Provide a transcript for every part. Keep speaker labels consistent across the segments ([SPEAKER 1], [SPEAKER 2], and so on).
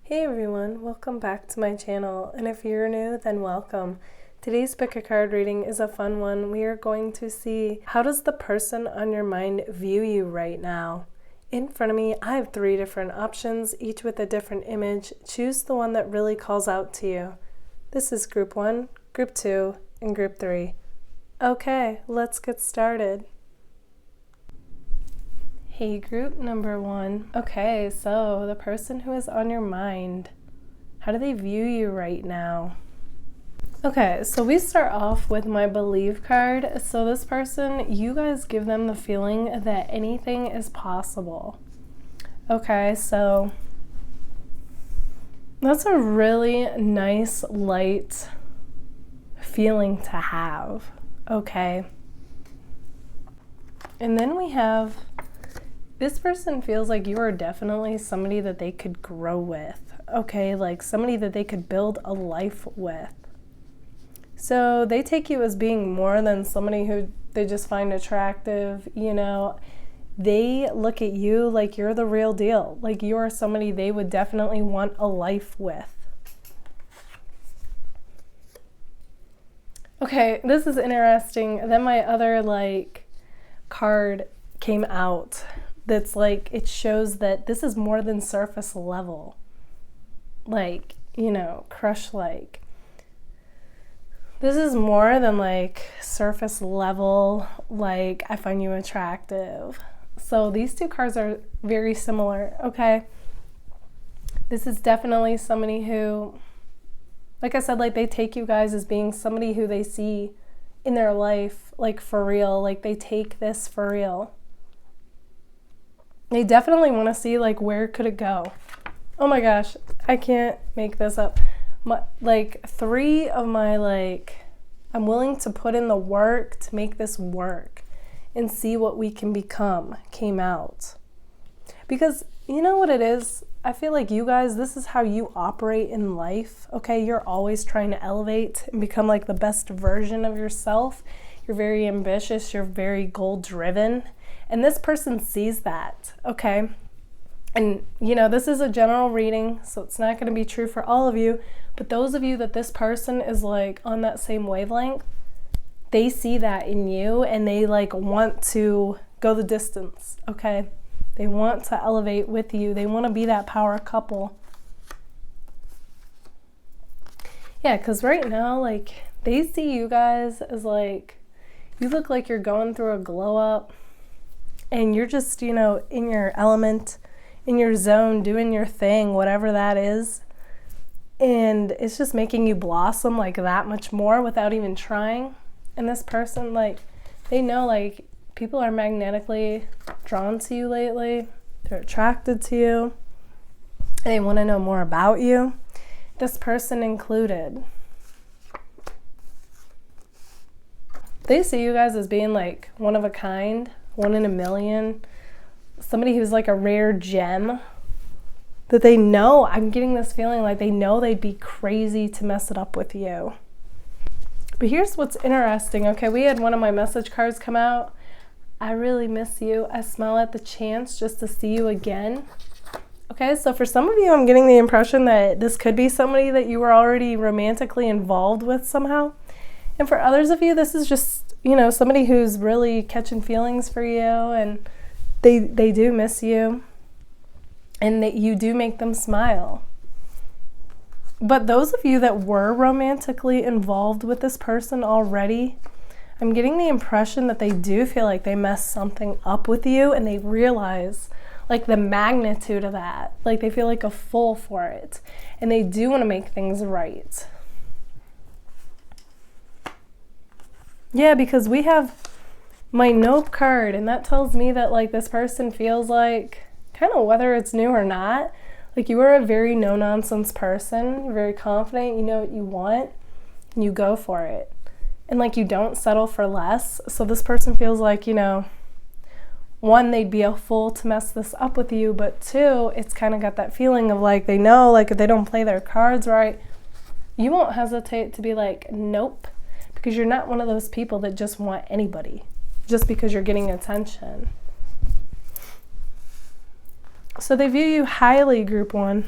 [SPEAKER 1] Hey everyone, welcome back to my channel, and if you're new, then welcome. Today's pick a card reading is a fun one. We are going to see, how does the person on your mind view you right now? In front of me, I have 3 different options, each with a different image. Choose the one that really calls out to you. This is group 1, group 2, and group 3. Okay, let's get started. Hey, group number 1. Okay, so the person who is on your mind, how do they view you right now? Okay, so we start off with my believe card. So this person, you guys give them the feeling that anything is possible. Okay, so that's a really nice, light feeling to have. Okay. And then we have, this person feels like you are definitely somebody that they could grow with, okay? Like somebody that they could build a life with. So they take you as being more than somebody who they just find attractive, you know. They look at you like you're the real deal, like you're somebody they would definitely want a life with. Okay, this is interesting. Then my other card came out. That's like, it shows that this is more than surface level, like, you know, crush like. This is more than like surface level, like I find you attractive. So these 2 cards are very similar, okay? This is definitely somebody who, like I said, like they take you guys as being somebody who they see in their life, like for real, like they take this for real. They definitely want to see, like, where could it go? Oh my gosh, I can't make this up. 3 of my, I'm willing to put in the work to make this work and see what we can become came out. Because you know what it is? I feel like you guys, this is how you operate in life, okay? You're always trying to elevate and become like the best version of yourself. You're very ambitious, you're very goal-driven. And this person sees that, okay? And, you know, this is a general reading, so it's not going to be true for all of you. But those of you that this person is, like, on that same wavelength, they see that in you, and they, like, want to go the distance, okay? They want to elevate with you. They want to be that power couple. Yeah, because right now, like, they see you guys as, like, you look like you're going through a glow-up. And you're just, you know, in your element, in your zone, doing your thing, whatever that is. And it's just making you blossom like that much more without even trying. And this person, like, they know, like, people are magnetically drawn to you lately. They're attracted to you. And they want to know more about you. This person included. They see you guys as being, like, one of a kind. 1 in a million, somebody who's like a rare gem that they know. I'm getting this feeling like they know they'd be crazy to mess it up with you. But here's what's interesting. Okay, we had one of my message cards come out. I really miss you. I smile at the chance just to see you again. Okay, so for some of you, I'm getting the impression that this could be somebody that you were already romantically involved with somehow. And for others of you, this is just, you know, somebody who's really catching feelings for you, and they do miss you, and that you do make them smile. But those of you that were romantically involved with this person already, I'm getting the impression that they do feel like they messed something up with you, and they realize like the magnitude of that. Like they feel like a fool for it, and they do want to make things right. Yeah, because we have my Nope card, and that tells me that, like, this person feels like, kind of whether it's new or not, like you are a very no-nonsense person. You're very confident, you know what you want, and you go for it. And, like, you don't settle for less. So this person feels like, you know, 1, they'd be a fool to mess this up with you, but 2, it's kind of got that feeling of, like, they know, like, if they don't play their cards right, you won't hesitate to be like, nope. Because you're not one of those people that just want anybody just because you're getting attention. So they view you highly, group 1.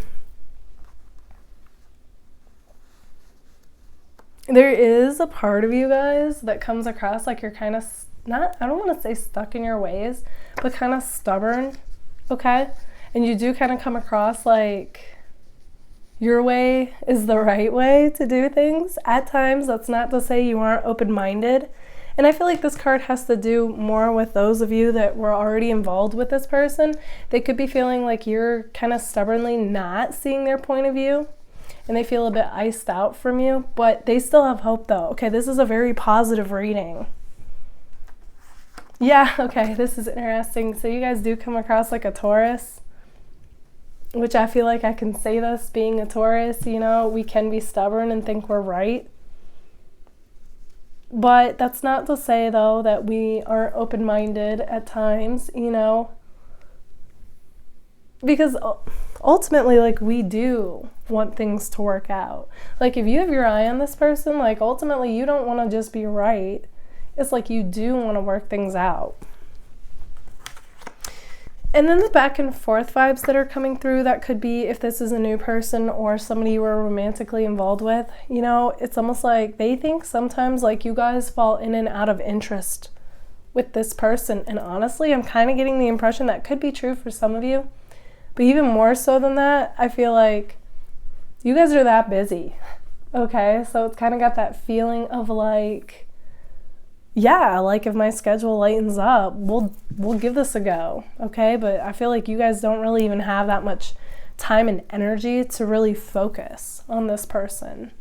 [SPEAKER 1] There is a part of you guys that comes across like you're kind of not, I don't want to say stuck in your ways, but kind of stubborn, okay? And you do kind of come across like your way is the right way to do things. At times, that's not to say you aren't open-minded. And I feel like this card has to do more with those of you that were already involved with this person. They could be feeling like you're kind of stubbornly not seeing their point of view, and they feel a bit iced out from you, but they still have hope though. Okay, this is a very positive reading. Yeah, okay, this is interesting. So you guys do come across like a Taurus, which I feel like I can say this being a Taurus, you know, we can be stubborn and think we're right. But that's not to say though that we aren't open-minded at times, you know, because ultimately, like, we do want things to work out. Like, if you have your eye on this person, like, ultimately you don't want to just be right. It's like you do want to work things out. And then the back and forth vibes that are coming through, that could be if this is a new person or somebody you were romantically involved with, you know, it's almost like they think sometimes like you guys fall in and out of interest with this person. And honestly, I'm kind of getting the impression that could be true for some of you. But even more so than that, I feel like you guys are that busy, okay? So it's kind of got that feeling of like, yeah, like if my schedule lightens up, we'll give this a go, okay? But I feel like you guys don't really even have that much time and energy to really focus on this person.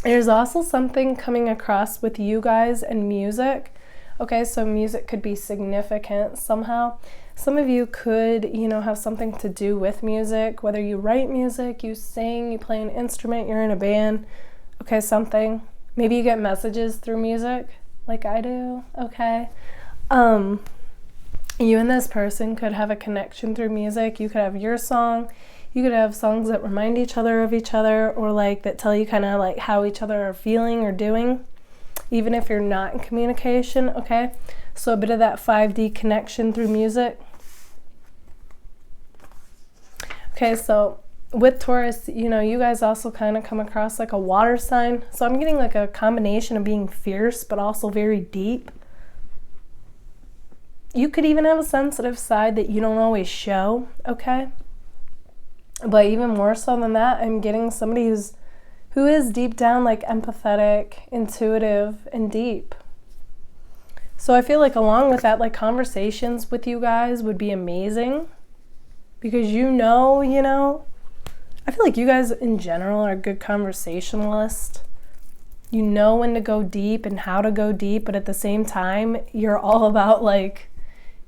[SPEAKER 1] There's also something coming across with you guys and music. Okay, so music could be significant somehow. Some of you could, you know, have something to do with music, whether you write music, you sing, you play an instrument, you're in a band, okay, something. Maybe you get messages through music, like I do, okay? You and this person could have a connection through music. You could have your song. You could have songs that remind each other of each other, or like that tell you kind of like how each other are feeling or doing, even if you're not in communication, okay? So a bit of that 5D connection through music. Okay, so with Taurus, you know, you guys also kind of come across like a water sign. So I'm getting like a combination of being fierce, but also very deep. You could even have a sensitive side that you don't always show, okay? But even more so than that, I'm getting somebody who is deep down like empathetic, intuitive, and deep. So I feel like along with that, like conversations with you guys would be amazing, because you know, I feel like you guys in general are good conversationalists. You know when to go deep and how to go deep, but at the same time, you're all about like,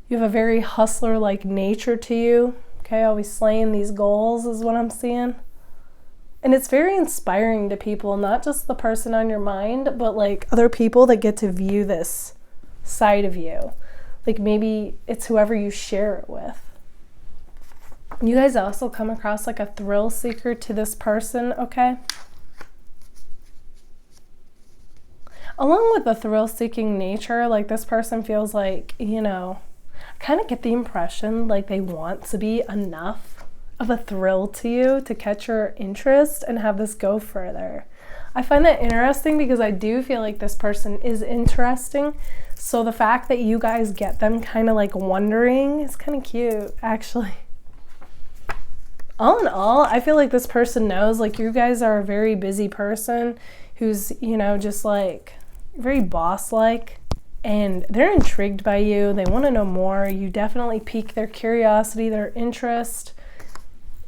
[SPEAKER 1] you have a very hustler-like nature to you. Okay, always slaying these goals is what I'm seeing. And it's very inspiring to people, not just the person on your mind, but like other people that get to view this side of you. Like maybe it's whoever you share it with. You guys also come across like a thrill seeker to this person, okay? Along with the thrill-seeking nature, like this person feels like, you know, I kind of get the impression like they want to be enough of a thrill to you to catch your interest and have this go further. I find that interesting because I do feel like this person is interesting. So the fact that you guys get them kind of like wondering is kind of cute, actually. All in all, I feel like this person knows like you guys are a very busy person who's, you know, just like very boss-like, and they're intrigued by you. They want to know more. You definitely pique their curiosity, their interest.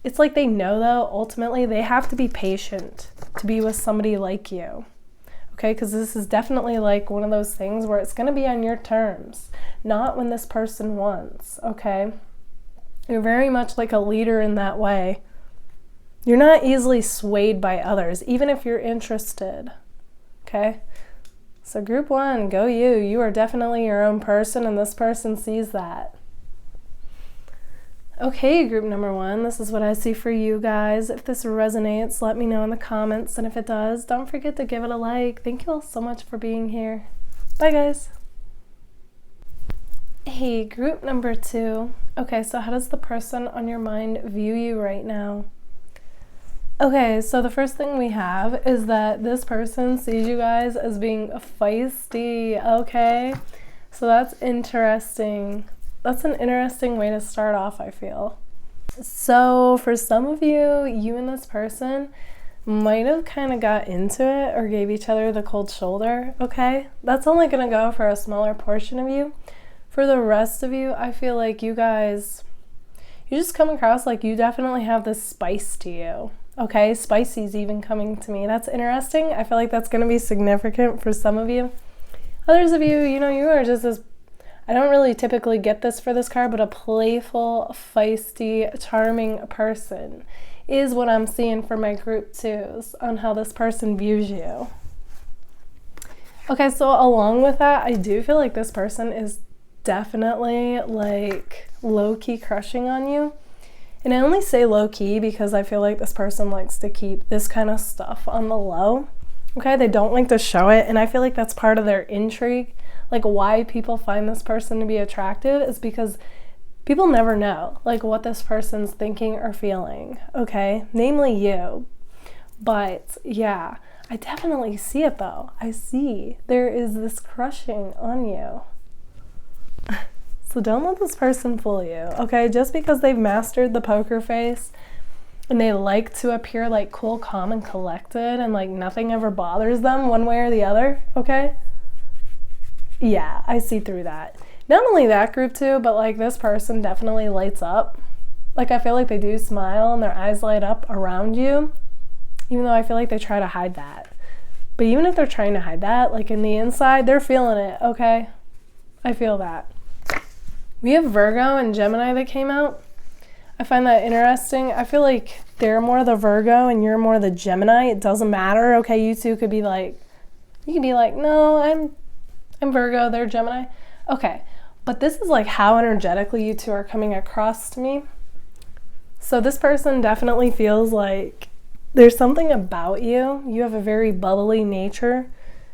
[SPEAKER 1] It's like they know though, ultimately they have to be patient to be with somebody like you. Okay, because this is definitely like one of those things where it's going to be on your terms, not when this person wants, okay? You're very much like a leader in that way. You're not easily swayed by others, even if you're interested, okay? So group one, go you. You are definitely your own person, and this person sees that. Okay, group number one, this is what I see for you guys. If this resonates, let me know in the comments, and if it does, don't forget to give it a like. Thank you all so much for being here. Bye, guys. Hey, group number two. Okay, so how does the person on your mind view you right now? Okay, so the first thing we have is that this person sees you guys as being feisty, okay? So that's interesting. That's an interesting way to start off, I feel. So for some of you, you and this person might have kind of got into it or gave each other the cold shoulder, okay? That's only going to go for a smaller portion of you. For the rest of you, I feel like you guys, you just come across like you definitely have this spice to you. Okay, spicy's even coming to me. That's interesting. I feel like that's going to be significant for some of you. Others of you, you know, you are just this, I don't really typically get this for this card, but a playful, feisty, charming person is what I'm seeing for my group twos on how this person views you. Okay, so along with that, I do feel like this person is definitely like low-key crushing on you. And I only say low-key because I feel like this person likes to keep this kind of stuff on the low. Okay, they don't like to show it, and I feel like that's part of their intrigue. Like why people find this person to be attractive is because people never know like what this person's thinking or feeling, okay? Namely you. But yeah, I definitely see it though. I see there is this crushing on you. So don't let this person fool you, okay? Just because they've mastered the poker face and they like to appear like cool, calm, and collected and like nothing ever bothers them one way or the other, okay? Yeah, I see through that. Not only that group too, but like this person definitely lights up. Like I feel like they do smile and their eyes light up around you, even though I feel like they try to hide that. But even if they're trying to hide that, like in the inside, they're feeling it, okay? I feel that. We have Virgo and Gemini that came out. I find that interesting. I feel like they're more the Virgo and you're more the Gemini. It doesn't matter. Okay, you two could be like, you could be like, no, I'm Virgo, they're Gemini. Okay, but this is like how energetically you two are coming across to me. So this person definitely feels like there's something about you. You have a very bubbly nature,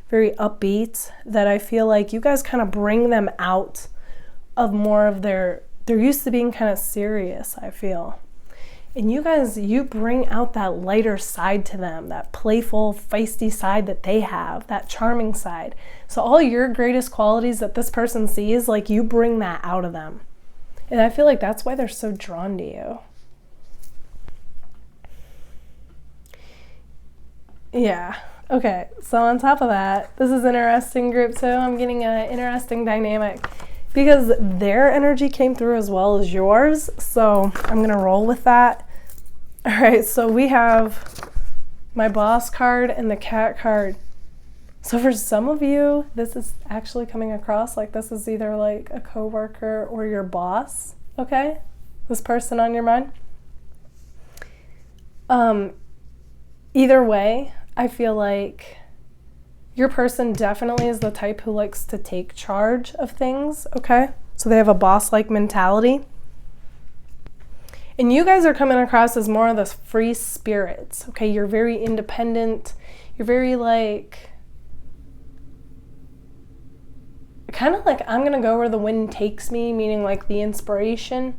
[SPEAKER 1] very upbeat, that I feel like you guys kind of bring them out of more of they're used to being kind of serious, I feel. And you guys, you bring out that lighter side to them, that playful, feisty side that they have, that charming side. So all your greatest qualities that this person sees, like you bring that out of them. And I feel like that's why they're so drawn to you. Yeah. Okay. So on top of that, this is interesting group too. I'm getting an interesting dynamic because their energy came through as well as yours. So I'm going to roll with that. All right. So we have my boss card and the cat card. So for some of you, this is actually coming across like this is either like a coworker or your boss. Okay. This person on your mind. Either way, I feel like your person definitely is the type who likes to take charge of things, okay? So they have a boss-like mentality. And you guys are coming across as more of the free spirits, okay? You're very independent. You're very like, kind of like I'm going to go where the wind takes me, meaning like the inspiration.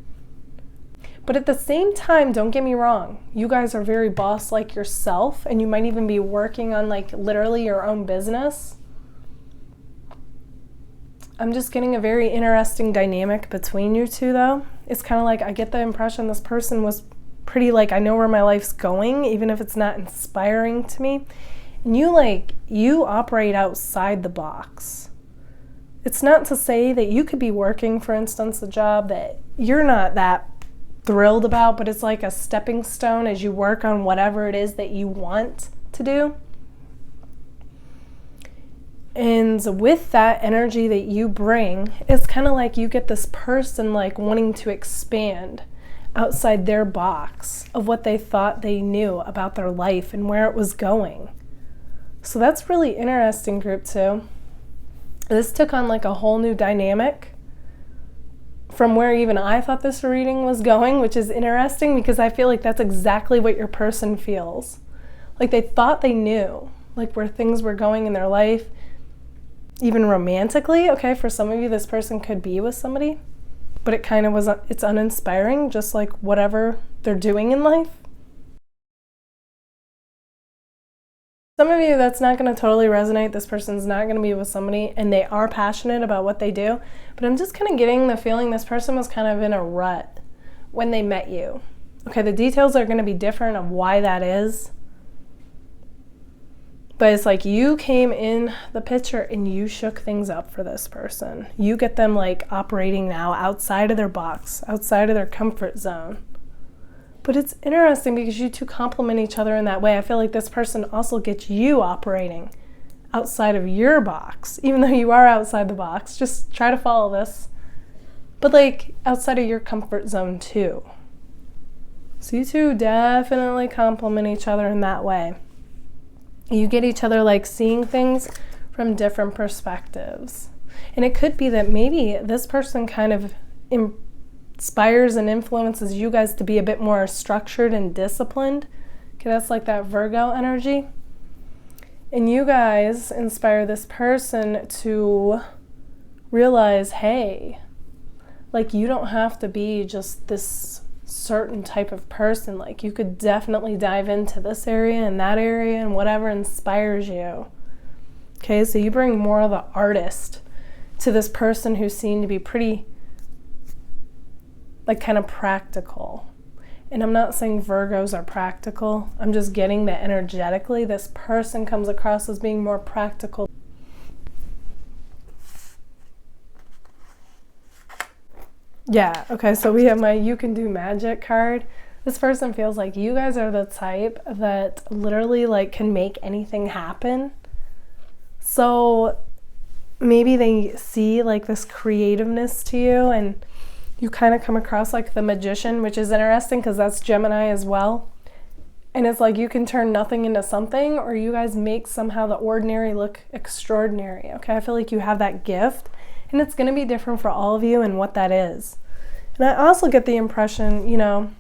[SPEAKER 1] But at the same time, don't get me wrong, you guys are very boss-like yourself, and you might even be working on like literally your own business. I'm just getting a very interesting dynamic between you two though. It's kind of like I get the impression this person was pretty like, I know where my life's going, even if it's not inspiring to me. And you operate outside the box. It's not to say that you could be working, for instance, a job that you're not that thrilled about, but it's like a stepping stone as you work on whatever it is that you want to do. And with that energy that you bring, it's kind of like you get this person like wanting to expand outside their box of what they thought they knew about their life and where it was going. So that's really interesting, group two. This took on like a whole new dynamic from where even I thought this reading was going, which is interesting because I feel like that's exactly what your person feels. Like they thought they knew, like where things were going in their life, even romantically. Okay, for some of you, this person could be with somebody, but it kind of was, it's uninspiring, just like whatever they're doing in life. Some of you, that's not going to totally resonate. This person's not going to be with somebody and they are passionate about what they do. But I'm just kind of getting the feeling this person was kind of in a rut when they met you. Okay, the details are going to be different of why that is. But it's like you came in the picture and you shook things up for this person. You get them like operating now outside of their box, outside of their comfort zone. But it's interesting because you two complement each other in that way. I feel like this person also gets you operating outside of your box, even though you are outside the box. Just try to follow this. But like outside of your comfort zone too. So you two definitely complement each other in that way. You get each other like seeing things from different perspectives. And it could be that maybe this person kind of inspires and influences you guys to be a bit more structured and disciplined. Okay, that's like that Virgo energy. And you guys inspire this person to realize, hey, like you don't have to be just this certain type of person. Like you could definitely dive into this area and that area and whatever inspires you. Okay, so you bring more of the artist to this person who seemed to be pretty like kind of practical. And I'm not saying Virgos are practical. I'm just getting that energetically this person comes across as being more practical. Yeah, okay, so we have my You Can Do Magic card. This person feels like you guys are the type that literally like can make anything happen. So maybe they see like this creativeness to you and you kind of come across like the magician, which is interesting because that's Gemini as well. And it's like you can turn nothing into something, or you guys make somehow the ordinary look extraordinary. Okay, I feel like you have that gift, and it's going to be different for all of you and what that is. And I also get the impression, you know,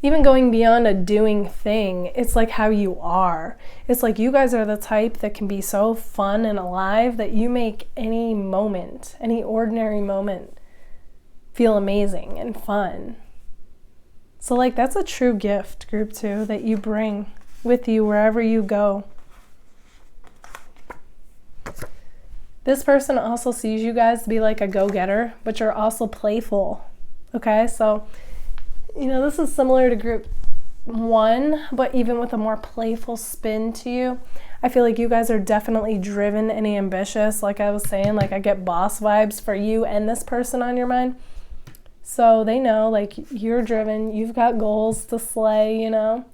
[SPEAKER 1] even going beyond a doing thing, it's like how you are. It's like you guys are the type that can be so fun and alive that you make any moment, any ordinary moment, feel amazing and fun. So like that's a true gift, group 2, that you bring with you wherever you go. This person also sees you guys to be like a go-getter, but you're also playful. Okay, so you know, this is similar to group 1, but even with a more playful spin to you. I feel like you guys are definitely driven and ambitious. Like I was saying, like I get boss vibes for you and this person on your mind. So they know like you're driven, you've got goals to slay, you know,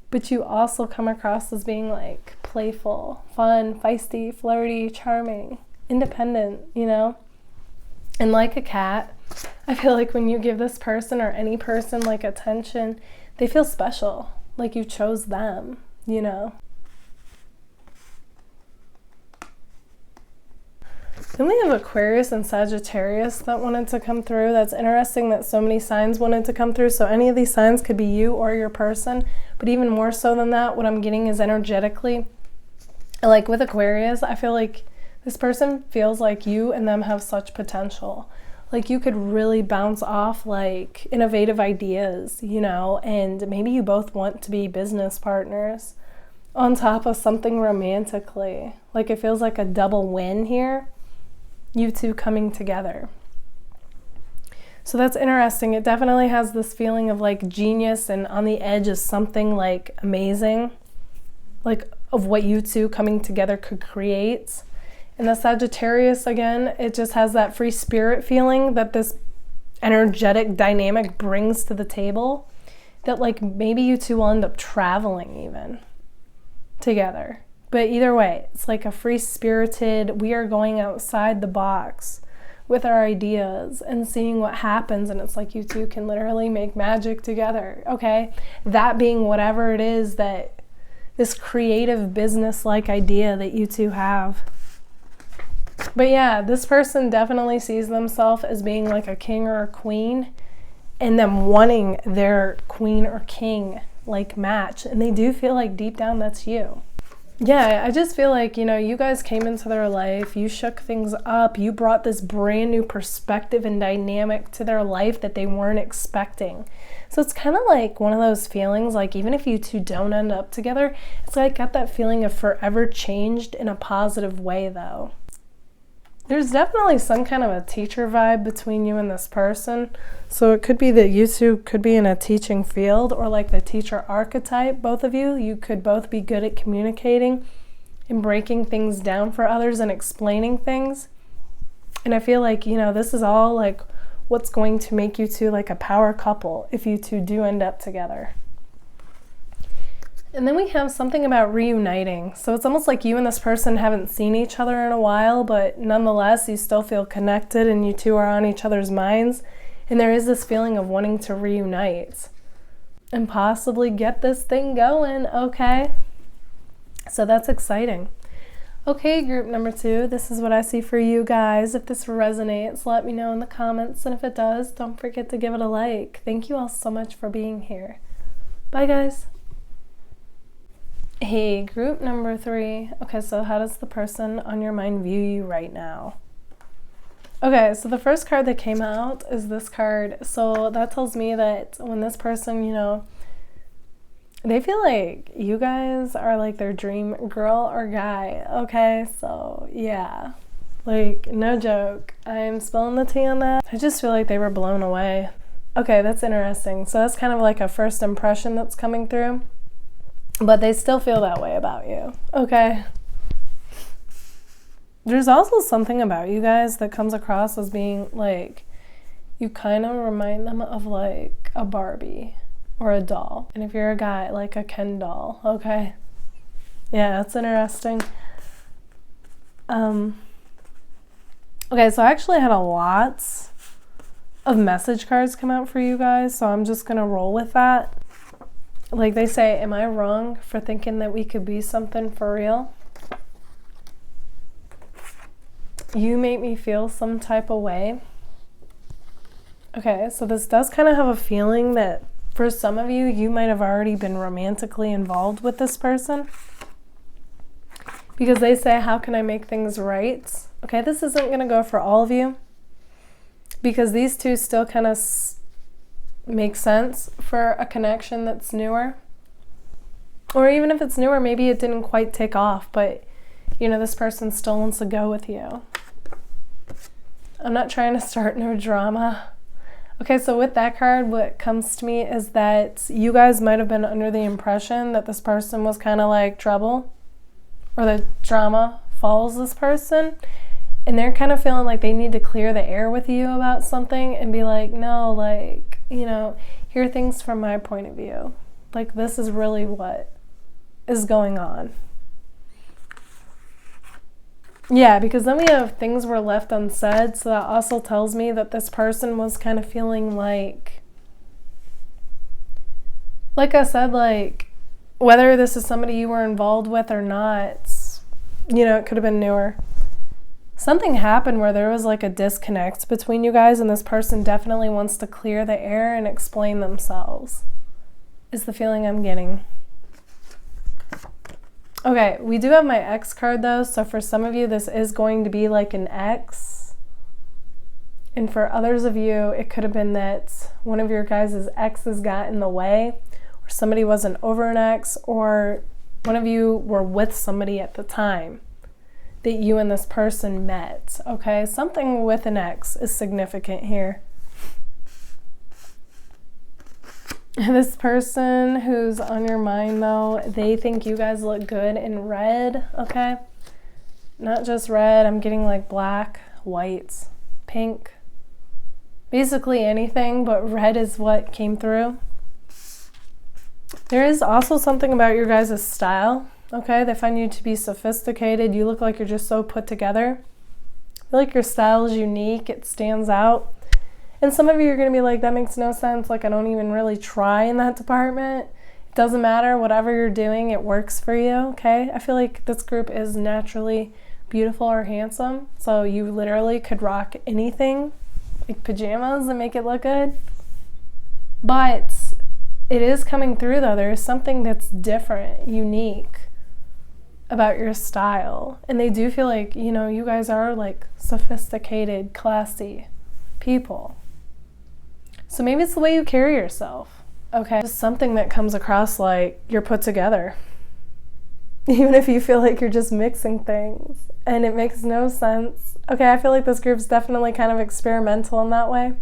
[SPEAKER 1] but you also come across as being like playful, fun, feisty, flirty, charming, independent, you know, and like a cat. I feel like when you give this person or any person like attention, they feel special, like you chose them, you know. Then we have Aquarius and Sagittarius that wanted to come through. That's interesting that so many signs wanted to come through. So any of these signs could be you or your person, but even more so than that, what I'm getting is energetically, like with Aquarius, I feel like this person feels like you and them have such potential. Like you could really bounce off like innovative ideas, you know, and maybe you both want to be business partners on top of something romantically. Like it feels like a double win here, you two coming together. So that's interesting. It definitely has this feeling of like genius and on the edge of something like amazing, like of what you two coming together could create. And the Sagittarius, again, it just has that free spirit feeling that this energetic dynamic brings to the table, that like maybe you two will end up traveling even together. But either way, it's like a free-spirited, we are going outside the box with our ideas and seeing what happens, and it's like you two can literally make magic together, okay? That being whatever it is that this creative business-like idea that you two have. But yeah, this person definitely sees themselves as being like a king or a queen and them wanting their queen or king like match. And they do feel like deep down that's you. Yeah, I just feel like, you guys came into their life, you shook things up, you brought this brand new perspective and dynamic to their life that they weren't expecting. So it's kind of like one of those feelings, like even if you two don't end up together, it's like got that feeling of forever changed in a positive way though. There's definitely some kind of a teacher vibe between you and this person. So it could be that you two could be in a teaching field, or like the teacher archetype, both of you. You could both be good at communicating and breaking things down for others and explaining things. And I feel like, this is all like what's going to make you two like a power couple if you two do end up together. And then we have something about reuniting. So it's almost like you and this person haven't seen each other in a while, but nonetheless, you still feel connected and you two are on each other's minds. And there is this feeling of wanting to reunite and possibly get this thing going, okay? So that's exciting. Okay, group number 2, this is what I see for you guys. If this resonates, let me know in the comments. And if it does, don't forget to give it a like. Thank you all so much for being here. Bye, guys. Hey, group number 3. Okay, so how does the person on your mind view you right now? Okay, so the first card that came out is this card. So that tells me that when this person, they feel like you guys are like their dream girl or guy. Okay, so yeah, like no joke. I'm spilling the tea on that. I just feel like they were blown away. Okay, that's interesting. So that's kind of like a first impression that's coming through. But they still feel that way about you, okay? There's also something about you guys that comes across as being like, you kind of remind them of like a Barbie or a doll. And if you're a guy, like a Ken doll, okay? Yeah, that's interesting. Okay, so I actually had a lot of message cards come out for you guys, so I'm just gonna roll with that. Like they say, am I wrong for thinking that we could be something for real? You make me feel some type of way. Okay, so this does kind of have a feeling that for some of you, you might have already been romantically involved with this person. Because they say, how can I make things right? Okay, this isn't going to go for all of you. Because these two still kind of make sense for a connection that's newer. Or even if it's newer, maybe it didn't quite take off, but this person still wants to go with you. I'm not trying to start no drama. Okay, so with that card, what comes to me is that you guys might have been under the impression that this person was kind of like trouble, or the drama follows this person. And they're kind of feeling like they need to clear the air with you about something and be like, no, like, hear things from my point of view. Like, this is really what is going on. Yeah, because then we have things were left unsaid, so that also tells me that this person was kind of feeling like I said, like, whether this is somebody you were involved with or not, it could have been newer. Something happened where there was like a disconnect between you guys, and this person definitely wants to clear the air and explain themselves, is the feeling I'm getting. Okay, we do have my X card though, so for some of you, this is going to be like an X. And for others of you, it could have been that one of your guys' exes got in the way, or somebody wasn't over an ex, or one of you were with somebody at the time that you and this person met, okay? Something with an ex is significant here. This person who's on your mind, though, they think you guys look good in red, okay? Not just red, I'm getting like black, white, pink. Basically anything, but red is what came through. There is also something about your guys' style. Okay, they find you to be sophisticated. You look like you're just so put together. I feel like your style is unique. It stands out. And some of you are going to be like, that makes no sense. Like, I don't even really try in that department. It doesn't matter. Whatever you're doing, it works for you. Okay, I feel like this group is naturally beautiful or handsome. So you literally could rock anything, like pajamas, and make it look good. But it is coming through, though. There is something that's different, unique. about your style. And they do feel like, you know, you guys are like sophisticated, classy people. So maybe it's the way you carry yourself, okay? Just something that comes across like you're put together. Even if you feel like you're just mixing things and it makes no sense. Okay, I feel like this group's definitely kind of experimental in that way.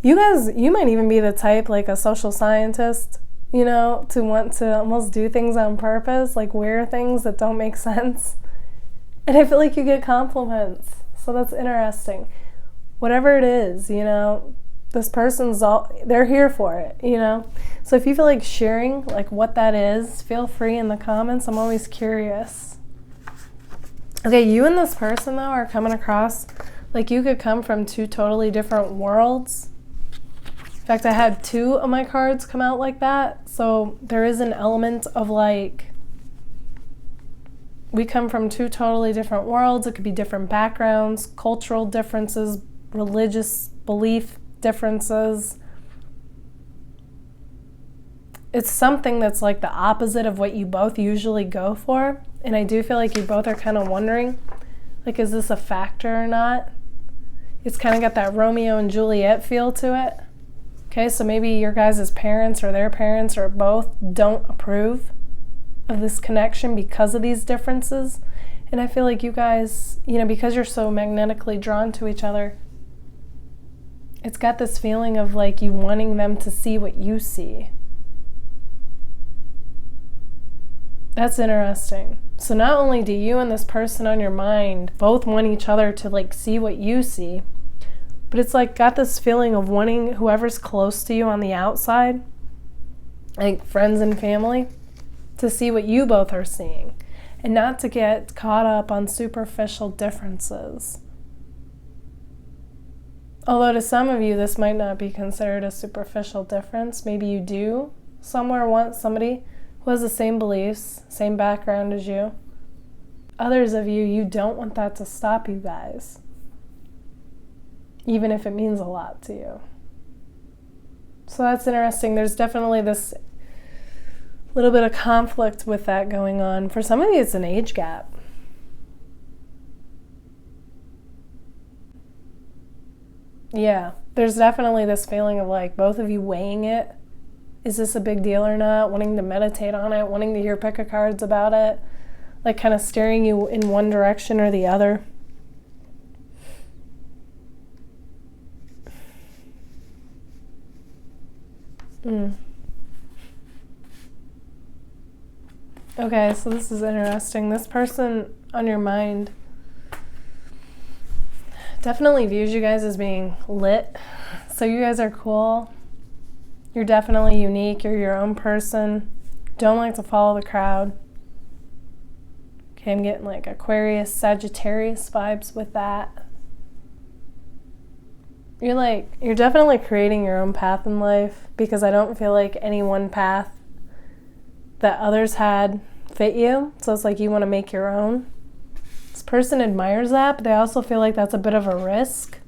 [SPEAKER 1] You guys, you might even be the type, like a social scientist, you know, to want to almost do things on purpose, like wear things that don't make sense. And I feel like you get compliments. So that's interesting. Whatever it is, you know, this person's they're here for it, you know. So if you feel like sharing like what that is, feel free in the comments. I'm always curious. Okay, you and this person though are coming across like you could come from two totally different worlds. In fact, I had two of my cards come out like that. So there is an element of like, we come from two totally different worlds. It could be different backgrounds, cultural differences, religious belief differences. It's something that's like the opposite of what you both usually go for. And I do feel like you both are kind of wondering, like, is this a factor or not? It's kind of got that Romeo and Juliet feel to it. Okay, so maybe your guys' parents or their parents or both don't approve of this connection because of these differences. And I feel like you guys, you know, because you're so magnetically drawn to each other, it's got this feeling of like you wanting them to see what you see. That's interesting. So not only do you and this person on your mind both want each other to like see what you see, but it's like got this feeling of wanting whoever's close to you on the outside, like friends and family, to see what you both are seeing and not to get caught up on superficial differences. Although to some of you, this might not be considered a superficial difference. Maybe you do somewhere want somebody who has the same beliefs, same background as you. Others of you, you don't want that to stop you guys, even if it means a lot to you. So that's interesting. There's definitely this little bit of conflict with that going on. For some of you, it's an age gap. Yeah, there's definitely this feeling of like both of you weighing it. Is this a big deal or not? Wanting to meditate on it, wanting to hear pick of cards about it, like kind of steering you in one direction or the other. Okay, so this is interesting. This person on your mind definitely views you guys as being lit. So you guys are cool. You're definitely unique. You're your own person. Don't like to follow the crowd. Okay, I'm getting like Aquarius, Sagittarius vibes with that. You're definitely creating your own path in life, because I don't feel like any one path that others had fit you. So it's like you want to make your own. This person admires that, but they also feel like that's a bit of a risk.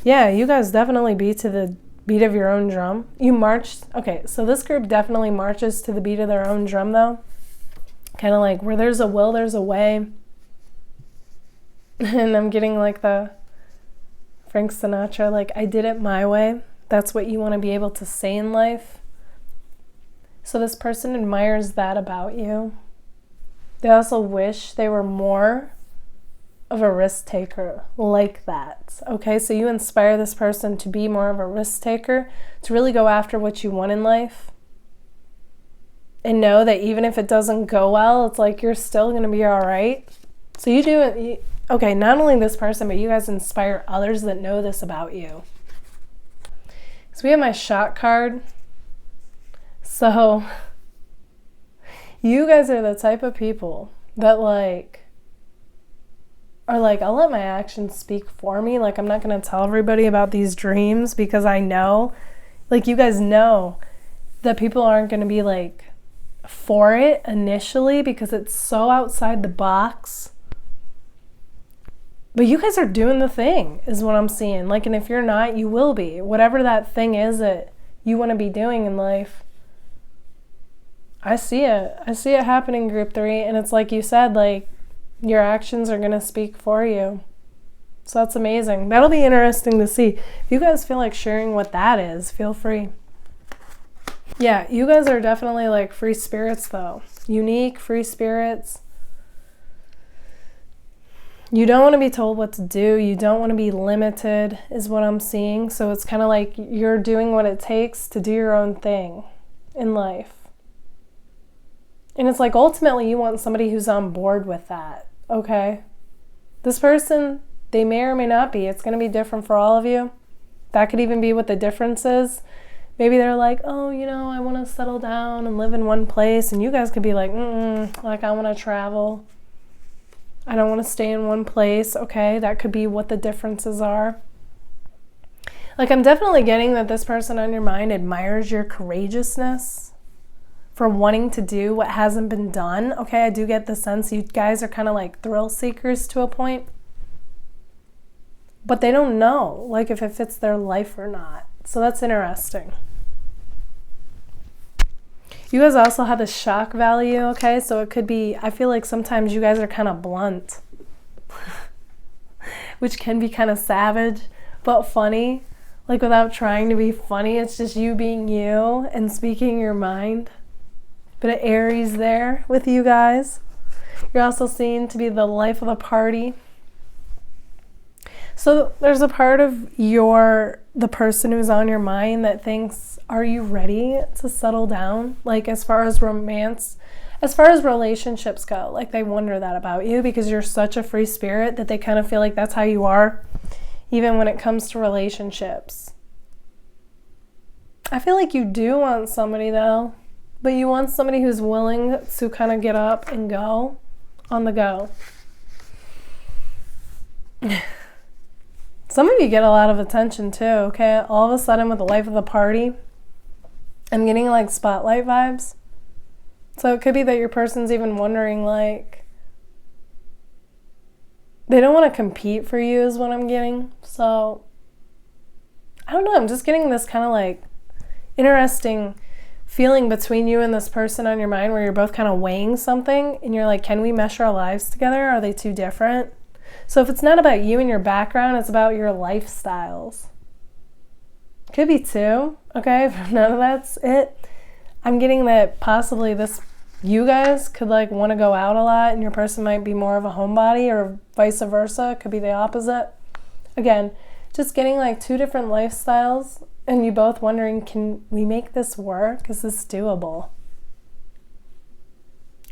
[SPEAKER 1] Yeah, you guys definitely beat to the beat of your own drum. You marched. Okay, so this group definitely marches to the beat of their own drum, though. Kind of like where there's a will, there's a way. And I'm getting like the Frank Sinatra, like, I did it my way. That's what you want to be able to say in life. So this person admires that about you. They also wish they were more of a risk taker like that. Okay, so you inspire this person to be more of a risk taker, to really go after what you want in life. And know that even if it doesn't go well, it's like you're still going to be all right. So you do it. Okay, not only this person, but you guys inspire others that know this about you. So we have my shot card. So you guys are the type of people that like are like, I'll let my actions speak for me. Like, I'm not going to tell everybody about these dreams because I know, like, you guys know that people aren't going to be like for it initially because it's so outside the box. But you guys are doing the thing is what I'm seeing. Like, and if you're not, you will be. Whatever that thing is that you want to be doing in life. I see it. I see it happening, group 3. And it's like you said, like, your actions are going to speak for you. So that's amazing. That'll be interesting to see. If you guys feel like sharing what that is, feel free. Yeah, you guys are definitely like free spirits though. Unique, free spirits. You don't want to be told what to do. You don't want to be limited is what I'm seeing. So it's kind of like you're doing what it takes to do your own thing in life. And it's like ultimately you want somebody who's on board with that, okay? This person, they may or may not be. It's going to be different for all of you. That could even be what the difference is. Maybe they're like, oh, you know, I want to settle down and live in one place. And you guys could be like, like I want to travel. I don't want to stay in one place. Okay, that could be what the differences are. Like I'm definitely getting that this person on your mind admires your courageousness for wanting to do what hasn't been done. Okay, I do get the sense you guys are kind of like thrill seekers to a point. But they don't know, like, if it fits their life or not. So that's interesting. You guys also have the shock value, okay? So it could be, I feel like sometimes you guys are kind of blunt, which can be kind of savage, but funny. Like without trying to be funny, it's just you being you and speaking your mind. Bit of Aries there with you guys. You're also seen to be the life of the party. So there's a part of the person who's on your mind that thinks, are you ready to settle down? Like as far as romance, as far as relationships go, like they wonder that about you because you're such a free spirit that they kind of feel like that's how you are, even when it comes to relationships. I feel like you do want somebody though, but you want somebody who's willing to kind of get up and go on the go. Some of you get a lot of attention too, okay? All of a sudden with the life of the party, I'm getting like spotlight vibes. So it could be that your person's even wondering like, they don't want to compete for you is what I'm getting. So, I don't know, I'm just getting this kind of like interesting feeling between you and this person on your mind where you're both kind of weighing something and you're like, can we mesh our lives together? Are they too different? So if it's not about you and your background, it's about your lifestyles. Could be two, okay? If none of that's it. I'm getting that possibly you guys could like want to go out a lot and your person might be more of a homebody or vice versa. Could be the opposite. Again, just getting like two different lifestyles and you both wondering, can we make this work? Is this doable?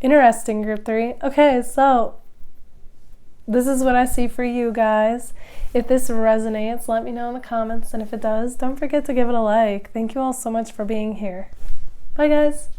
[SPEAKER 1] Interesting, group 3. Okay, so this is what I see for you guys. If this resonates, let me know in the comments. And if it does, don't forget to give it a like. Thank you all so much for being here. Bye, guys.